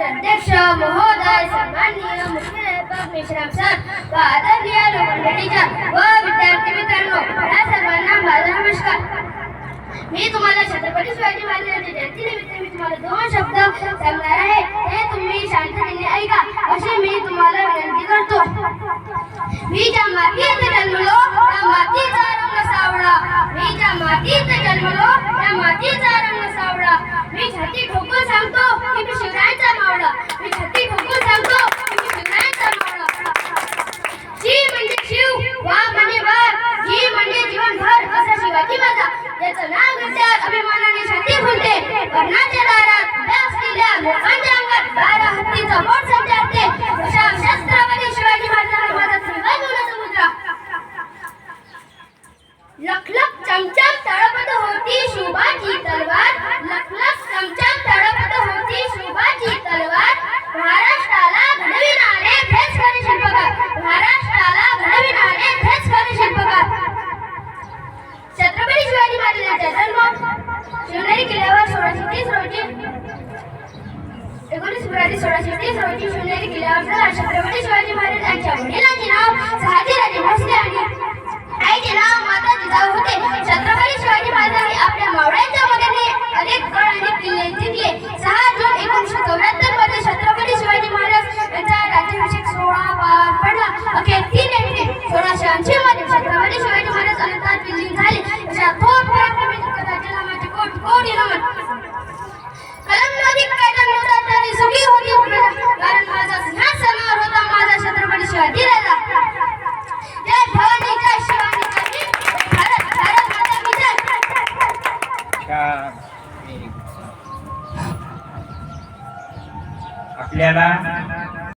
अध्यक्ष महोदय, सन्माननीय मुख्याध्यापक मेश्राम सर व आदरणीय लोकमंडळीच्या व विद्यार्थी मित्रांनो, या सर्वांना माझा नमस्कार. मी तुम्हाला छत्रपती शिवाजी महाराजांच्या जयंतीनिमित्त मी तुम्हाला 2 शब्द सांगणार आहे. ते तुम्ही शांततेने ऐका अशी मी तुम्हाला विनंती करतो. मी ज्या मातीत जन्मलो त्या मातीचा रंग सावळा, मी ज्या मातीत जन्मलो त्या मातीचा रंग सावळा. मी छाती ठोकून सांगतो की मी शिवरायांचा मावळा, मी छाती ठोकून सांगतो की मी शिवरायांचा मावळा. जी म्हणजे शिव, वा म्हणजे वार, जी म्हणजे जीवनभर असा शिवाजी माझा, त्याचं नाव घेतल्यावर अभिमानाने छाती फुलते. कर्णाच्या दारात उभ्या असलेल्या लोकांच्या अंगात 12 हत्तीचा बोट संचारते. अशा शस्त्रपती शिवाजी महाराजांना माझा श्रीगणेश मुद्रा. लखलख चमचम तळपत होती शोभाची तलवार, लखलख चमचम तळपत होती शोभाची तलवार. महाराष्ट्राला घडविणारे हेच खरे शिल्पकार, महाराष्ट्राला घडविणारे हेच खरे शिल्पकार. छत्रपती शिवाजी महाराजांचा जन्म शिवनेरी किल्ल्यावर 1630 रोजी 19 फेब्रुवारी 1630 रोजी शिवनेरी किल्ल्यावर झाला. छत्रपती शिवाजी महाराजांच्या वडिलांचे नाव शहाजीराजे भोसले आणि आईचे नाव माता जिजाऊ होते. छत्रपती शिवाजी महाराजांनी आपल्या मावळ्यांच्या मदतीने अनेक गड आणि किल्ले जिंकले. 6 जून 1974 मध्ये छत्रपती शिवाजी महाराज यांचा राज्याभिषेक सोहळा पार पडला. अखेर 3 एप्रिल 1680 मध्ये छत्रपती शिवाजी महाराज अनंतात विलीन झाले. अशा थोर पराक्रमी राजाला माझे कोटी नमन. कलम नदी कायदा नव्हता तरी सुखी होती प्रजा, कारण माझा सिंहासनावर होता माझा छत्रपती शिवाजी राजा. जय भवानी, जय शिवाजी, जय भारत, भारत माता की जय. आपल्याला